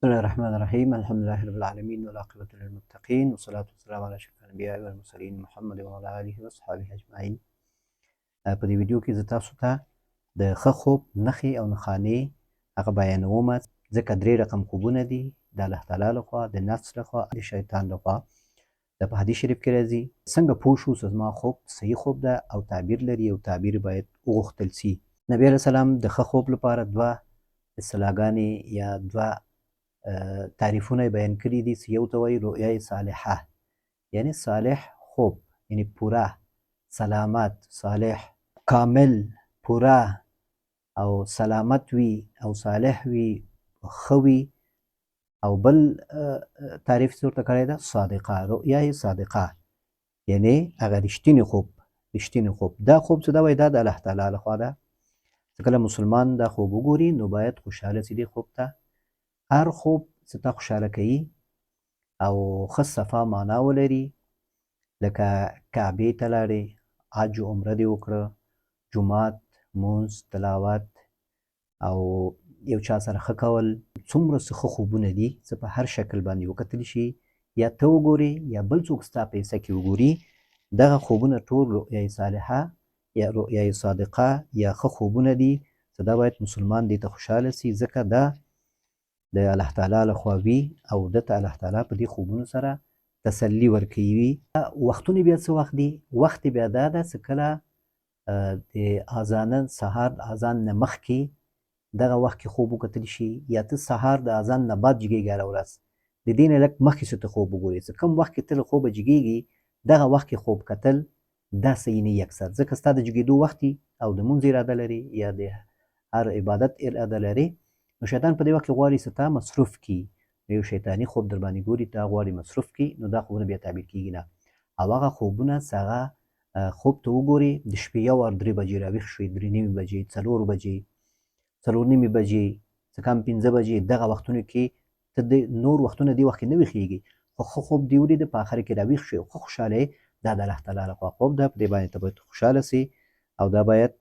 بسم الله الرحمن الرحیم. الحمد لله رب العالمین والعاقبة للمتقین والصلاة والسلام علی اشرف الانبیاء والمرسلین محمد وعلى آله وصحبه اجمعین. په دې ویډیو کې زه تاسو ته د ښه خوب نښې او نښانې هغه بیانوم، ځکه 3 رقم خوبونه دي د الله تعالی لخوا، د نفس لخوا، د شیطان لخوا. دا په حدیث شریف کې راځي. څنګه پوه شو چې زما خوب صحیح خوب ده او تعبیر لري او تعبیر باید وغوښتل سي؟ نبی علیه السلام د ښه خوب لپاره 2 اصطلاحګانې یا 2 تعریفونه بیان کړي دي چې یو ته وایي رؤیای صالحه، یعنی صالح خوب، یعنی پوره، سلامت، صالح، کامل، پوره او سلامت وي او صالح وي، ښه وي. او بل تعریف چې ورته کړی ده صادقه، رؤیای صادقه، یعنی هغه رښتینی خوب. رښتینی خوب، دا خوب چې دا وایي دا د الله تعالی لخوا ده. چې کله مسلمان دا خوب وګوري نو باید خوشحاله سي دې خوب ته. هر خوب چې تا خوشحاله کوي او ښه صفا معنا ولري، لکه کعبې ته لاړې، حج و عمره دې وکړه، جومات، مونځ، تلاوت او یو چا سره ښه کول، څومره څه ښه خوبونه دي چې په هر شکل باندې وکتل شي، یا ته وګورې یا بل څوک ستا په حصه کې وګوري، دغه خوبونه ټول رؤیای صالحه یا رؤیای صادقه یا ښه خوبونه دي چې دا باید مسلمان دې ته خوشحاله سي، ځکه دا د الله تعالی لخوا وي او دته الله تعالی په دې خوبونو سره تسلي ورکوي. وختونه بیا څه وخت دي؟ وخت بیا دا ده چې کله د اذان سهار اذان نه مخکې دغه وخت کې خوب وکتل شي، یا ته سهار د اذان نه بعد جګېږي هره ورځ، د دې نه لږ مخکې چې ته خوب وګورې، چې کوم وخت کې ته له خوبه جګېږي دغه وخت کې خوب کتل دا صحیح نه وي اکثر، ځکه ستا د جګېدو وخت او د مونځ اراده لري یا د هر عبادت اراده لري، نو شیطان په دې وخت کې غواړي چې تا مصروف کړي. یو شیطاني خوب در باندې ګوري، تا غواړي مصروف کړي، نو دا خوبونه بیا تعبیر کېږي نه. او هغه خوبونه چې هغه خوب ته وګورې د شپې 1 او 3 بجې راویښ شوې، 3:30 بجې، 4 بجې، 4:30 بجې، څه کم 15 بجې، دغه وختونو کې ته د نور وختونه دې وخت کې نه ویښېږي، خو ښه خوب دې ولیده، په آخر کې راویښ شوې، ښه خوشحاله یې، دا د الله تعالی لخوا خوب ده. په دې باندې ته باید خوشحاله سي او دا باید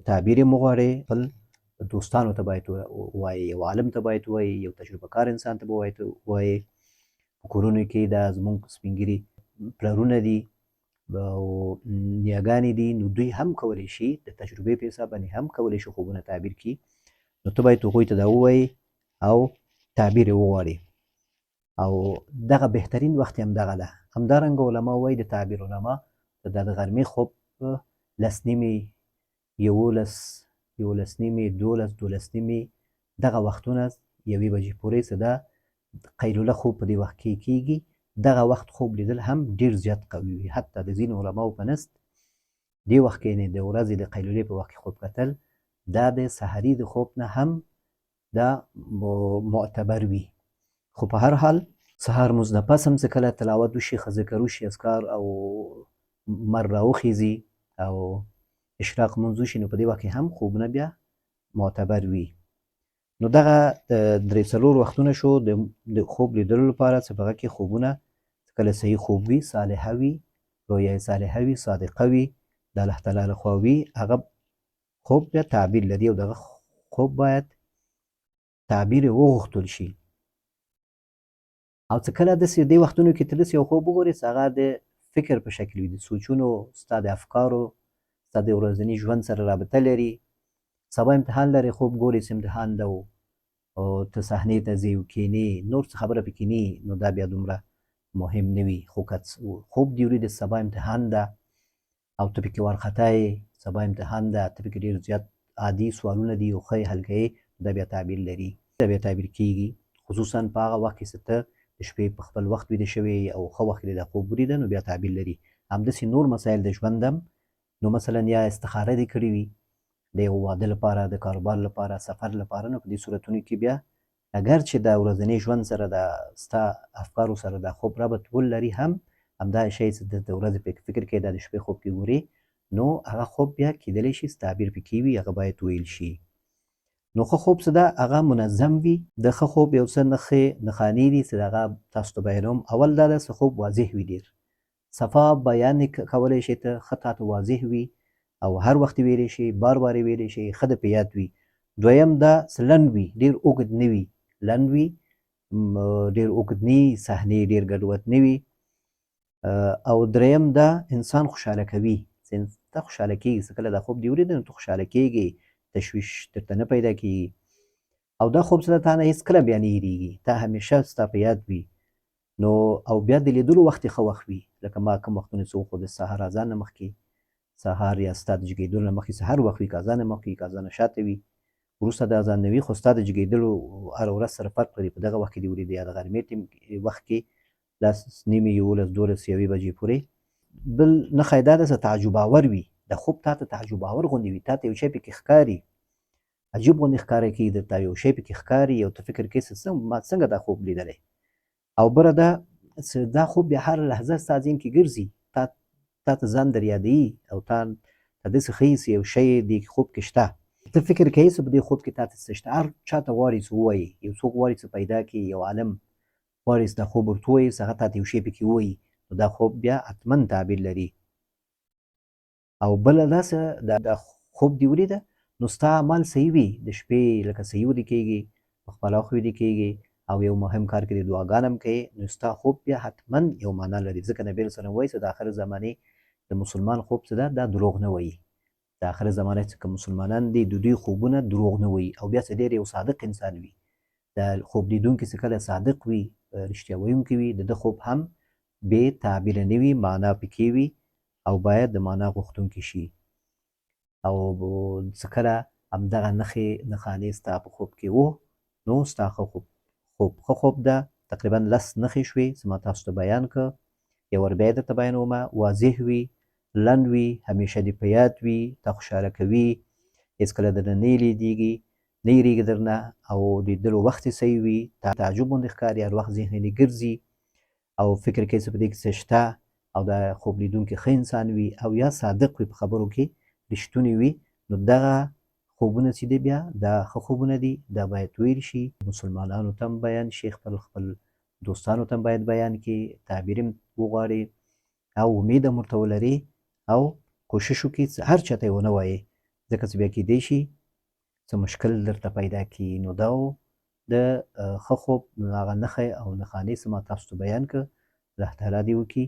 تعبیر یې وغواړې. خپل دوستانو ته باید ووایې، یو عالم ته باید ووایې، یو تجربه کار انسان ته به ووایې. په کورونو کې دا زموږ سپین ږیري پلرونه دي او نیاګانې دي، نو دوی هم کولی شي د تجربې په حساب باندې هم کولی شي خوبونه تعبیر کړي، نو ته باید هغوی ته دا ووایې او تعبیر یې وغواړې. او دغه بهترین وخت هم دغه ده. همدارنګه علما وایي، د تعبیر علما، دا د غرمې خوب 10:30، 11:00، 11:30، 12:00، 12:30 دغه وختونه 1 بجې پورې چې دا قیلوله خوب په دې وخت کې کېږي، دغه وخت خوب لیدل هم ډېر زیات قوي وي. حتی د ځینو علماو په نزد دې وخت کې یعنې د ورځې د قیلولې په وخت کې خوب کتل دا د سحري د خوب نه هم دا معتبر وي. خو په هر حال سهار مونځ نه پس هم چې کله تلاوت وشي، ښه ذکر وشي، اذکار او مر راوخیږي او اشراق مونځ وشي، نو په دې وخت کې هم خوبونه بیا معتبر وي. نو دغه 3-4 وختونه شو د خوب لیدلو لپاره، چې په هغه کې خوبونه کله صحیح خوب وي، صالحه وي، رؤیای صالحه وي، صادقه وي، د الله تعالی لخوا وي، هغه خوب بیا تعبیر لري او دغه خوب باید تعبیر یې وغوښتل شي. او چې کله داسې دې وختونو کې ته داسې یو خوب وګورې چې هغه د فکر په شکل وي، د سوچونو، ستا د افکارو، ستا د ورځني ژوند سره رابطه لري، سبا امتحان لري، خوب ګورې چې امتحان ده او ته صحنې ته ځې کښېنې، نور څه خبره پکې نه وي، نو دا بیا دومره مهم نه وي. خو که خوب دې ولید سبا امتحان ده او ته پکې وارخطا یې، سبا امتحان ده، ته پکې ډېر زیات عادي سوالونه دي او ښه یې حل کوې، دا بیا تعبیر لري، دا بیا تعبیر کېږي. خصوصا په هغه وخت کې چې ته د شپې په خپل وخت ویده شوې او ښه وخت کې دا خوب ولیده، نو بیا تعبیر لري. همداسې نور مسایل د ژوند هم، نو مثلا یا استخاره دې کړې وي د یو واده لپاره، د کاروبار لپاره، سفر لپاره، نو په دې صورتونو کې بیا اگر چې د ورځني ژوند سره د ستا افکارو سره دا خوب ربط ولري، هم همدا شی چې د ورځې په فکر کې دا د شپې خوب کې ګورې، نو هغه خوب بیا کېدلی شي تعبیر پکې وي، هغه باید ویل شي. نو ښه خوب څه ده؟ هغه منظم وي. د ښه خوب یو څه نښانې دي چې هغه تاسو ته بیانوم. اول دا ده چې خوب واضح وي، ډېر صفا بیان کولی شي، ته ښه تاته واضح وي او هر وخت ویلی شي، بار بار ویلی شي، ښه د په یاد وي. دویم دا چې لنډ وي، ډېر اوږد نه وي، لنډ وي، ډېر اوږد نه وي، صحنې ډېر ګډوډ نه وي. او دریم دا انسان خوشحاله کوي، ته خوشحاله کېږي، څه کله دا خوب دې ولید نو ته خوشحاله کېږي، تشویش درته نه پیدا کېږي. او دا خوب څه ده، تا نه هېڅکله بیا نه هېرېږي، تا همیشه ستا په یاد وي. نو او بیا د لیدلو وخت یې ښه وخت وي، لکه ما کوم وختونه چې وښودل سهار اذان نه مخکې، سهار یا ستا د جګېدلو نه مخکې سهار وخت وي، که اذان نه مخکې که اذان نه شاته وي، وروسته د اذان نه وي، خو ستا د جګېدلو هره ورځ سره فرق لري، په دغه وخت کې دې ولیدې یا د غرمې وخت کې 10 نیمې 11 12 1 بجې پورې. بل نښه یې دا ده چې تعجب آور وي، د خوب تا ته تعجب آور غوندې وي، تا ته یو شی پکې ښکاري، عجیب غوندې ښکاره کېږي درته، یو شی پکې ښکاري او ته فکر کوې چې ما څنګه دا خوب لیدلی. او بله دا چې دا خوب بیا هره لحظه ستا ذهن کې ګرځي، تا ته ځان در یادوي او تا ته داسې ښیي چې یو شی دې خوب کې شته، ته فکر کوې چې په دې خوب کې تا ته څه شته. هر چا ته غواړي چې ووایي، یو څوک غواړي چې پیدا کړي، یو عالم غواړي چې دا خوب ورته ووایي چې هغه تا ته یو شی پکې ووایي، نو دا خوب بیا حتما تعبیر لري. او بله دا چې دا خوب دې ولیده نو ستا عمل صحیح وي، د شپې لکه صحیح ویده کېږي، په خپله وخت ویده کېږي او یو مهم کار کې د دعاګانې هم کوې، نو ستا خوب بیا حتما یو معنا لري. ځکه نبي علیه السلام وایي چې د آخر زمانې د مسلمان خوب چې ده دا دروغ نه وایي، د آخر زمانه چې کوم مسلمانان دي د دوی خوبونه دروغ نه وایي، او بیا چې ډېر یو صادق انسان وي، د خوب لیدونکي چې کله صادق وي، رښتیا ویونکی وي، د ده خوب هم بې تعبیره نه وي، معنا پکې وي او باید د معنا غوښتونکی شي. او څه کله همدغه نښانې ستا په خوب کې وو، نو ستا ښه خوب ده. تقریبا 10 نښې شوې چې ما تاسو ته بیان کړ، یو ور بیا یې درته بیانومه. واضح وي، لنډ وي، همیشه دې په یاد وي، تا خوشحاله کوي، هېڅکله درنه نه هېرېږي درنه، او لیدلو وخت یې صحیح وي، تعجب غوندې ښکاري، هر وخت ذهن یې ګرځي او فکر کوي چې په دې کې څه شته، او دا خوب لیدونکی ښه انسان وي او یا صادق وي، په خبرو کې رښتونی وي، نو دغه خوبونه چې دي بیا دا ښه خوبونه دي، دا باید ویل شي، مسلمانانو ته هم بیان شي، خپل دوستانو ته هم باید بیان کړي، تعبیر هم وغواړي او امید هم ورته ولري او کوشش وکړي چې هر چاته یې ونه وایي، ځکه چې بیا کیدی شي څه مشکل درته پیدا کړي. نو دا د ښه خوب هغه نښې او نښانې چې ما تاسو ته بیان کړ، الله تعالی دې وکړي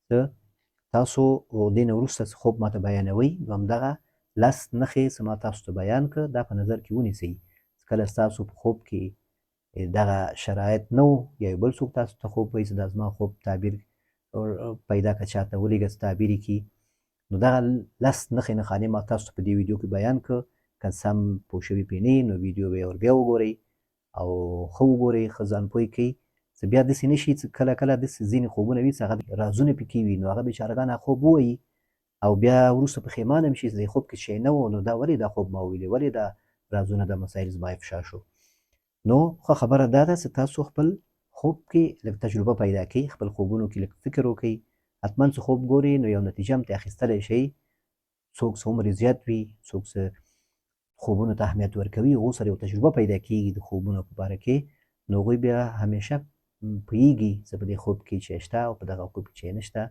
چې تاسو دې نه وروسته چې خوب ماته بیانوئ، نو همدغه 10 نښې چې ما تاسو ته بیان کړ دا په نظر کې ونیسئ. کله ستاسو په خوب کې دغه شرایط نه و یا یو بل څوک تاسو ته خوب وایي چې دا زما خوب تعبیر پیدا کړه، چاته ولیږه چې تعبیر یې کړي، نو دغه 10 نښې نښانې ما تاسو ته په دې ویډیو کې بیان کړ. که سم پوه شوي پرې نه نو ویډیو به یې ور بیا وګورئ او ښه وګورئ، ښه ځان پوه کړئ چې بیا داسې نه شي چې کله کله داسې ځینې خوبونه وي چې هغه رازونه پکې وي، نو هغه بیچارهګان هغه خوب ووایي او بیا وروسته پښیمانه هم شي چې د خوب کې شی نه و، نو دا ولې دا خوب ما ویلی، ولې دا رازونه دا مسایل زما افشا شو. نو ښه خبره دا ده چې تاسو خپل خوب کې لږ تجربه پیدا کړئ، خپل خوبونو کې لږ فکر وکړئ، حتما چې خوب ګورئ نو یو نتیجه هم ترې اخیستلی شئ. څوک چې عمر یې زیات وي، څوک چې خوبونو ته اهمیت ورکوي، هغو سره یو تجربه پیدا کېږي د خوبونو په باره کې، نو هغوی بیا همیشه پوهېږي چې په دې خوب کې چې شته او په دغه خوب کې چې نشته،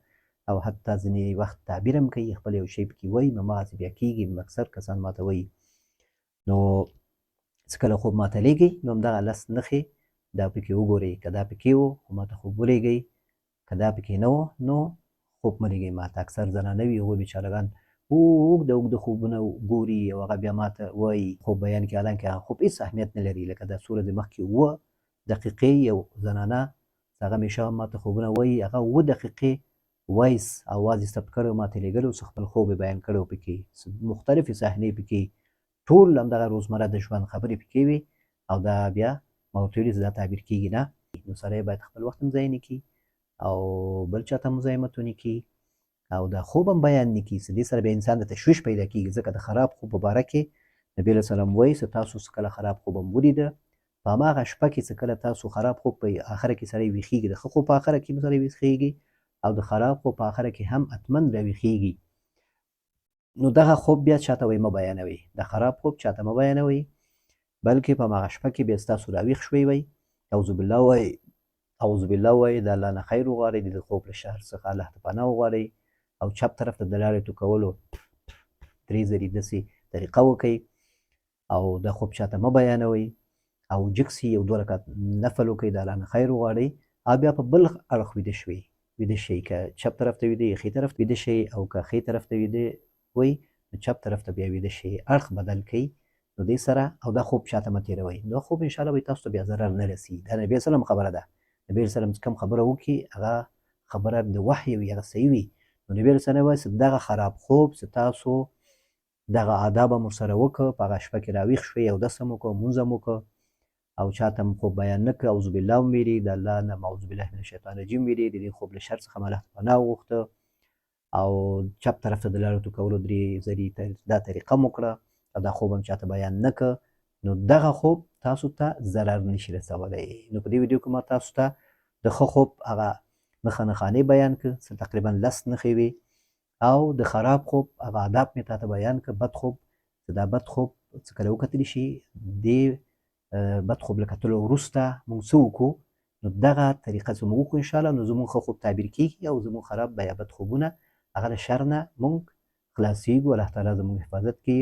او حتی ځینې وخت تعبیر هم کوي، خپل یو شی پکې وایي، نو هماغسې بیا کېږي، اکثر کسان ماته وایي. نو چې کله خوب ماته لیږئ نو همدغه 10 نښې دا پکې وګورئ، که دا پکې و خو ماته خوب ولیږئ، که دا پکې نه و نو خوب مه لیږئ ماته. اکثر زنانه وي هغوی بیچارهګان اوږده خوبونه ګوري او هغه بیا ماته وایي خوب بیان کړي، حالانکه هغه خوب هېڅ اهمیت نه لري. لکه دا څو ورځې مخکې 7 دقیقې یو زنانه هغه همیشه ماته خوبونه وایي، هغه 7 دقیقې وایس اواز یې ثبت کړی و، ماته یې لیږلی و چې خپل خوب یې بیان کړی و، پکې مختلفې صحنې پکې ټول همدغه روزمره د ژوند خبرې پکې وي، او دا بیا ما ورته ویلي چې دا تعبیر کېږي نه. نو سړی باید خپل وخت هم ضایع نه کړي او بل چاته مزاحمت ونه کړي او دا خوب هم بیان نه کړي، چې دې سره بیا انسان ته تشویش پیدا کېږي. ځکه د خراب خوب په باره کې نبي علیه السلام وایي چې تاسو چې کله خراب خوب هم ولیده، په هماغه شپه کې چې کله تاسو خراب خوب په آخره کې سړی ویښېږي، د ښه خوب په آخره کې سړی ویښېږي او د خراب خوب په آخره کې هم حتما راویښېږي. نو دغه خوب بیا چاته وایي مه بیانوئ، د خراب خوب چاته مه بیانوئ، بلکې په هماغه شپه کې بیا ستاسو راویښ شوی وئ، اعوذ بالله وایئ، اعوذ بالله وایئ، د الله نه خیر وغواړئ، د خوب له شر څخه الله ته پناه وغواړئ، او چپ طرف ته د لاړې تو کولو 3 ځلې داسې طریقه وکئ، او دا خوب چاته مه بیانوئ. او جګ سي یو 2 رکعت نفل وکړئ د الله نه خیر وغواړئ او بیا په بل اړخ ویده شئ که چپ طرف ته ویده ښي طرف ته ویده شئ او که ښي طرف ته ویده وئ نو چپ طرف ته بیا ویده شئ اړخ بدل کړئ نو دې سره او دا خوب شاته مه تېروئ دا خوب انشاءالله به تاسو ته بیا ضرر نه رسي دا نبي وسلم خبره ده نبي وسلم چې کوم خبره وکړي هغه خبره د وحی وي هغه صحیح وي نو نبي وسلم وایي چې دغه خراب خوب چې تاسو دغه آداب هم ورسره وکړه په هغه شپه کې راویښ شوئ اودس هم وکړه مونځ هم وکړه او چاته هم خوب بیان نه کړه اعوذ بالله هم ویلي د الله نه اعوذ بالله من الشیطان الرجیم ویلي د دې خوب له شر څخه الله پناه وغوښته او چپ طرف ته د لارې کولو 3 ځلې دا طریقه مو وکړه او دا خوب هم چاته بیان نه کړه نو دغه خوب تاسو ته ضرر نشي رسولی نو په دې ویډیو کې ما تاسو ته د ښه خوب هغه نښانې بیان کړه چې تقریبا 10 نښې وي او د خراب خوب هغه آداب مې تاته بیان کړه بد خوب چې دا بد خوب چې کله وکتلی شي دې بد خوب له کتلو وروسته موږ څه وکړو نو دغه طریقه چې موږ وکړو انشاءالله نو زموږ ښه خوب تعبیر کېږي او زموږ خراب یا بد خوبونه هغه د شر نه موږ خلاصېږو الله تعالی زموږ حفاظت کوي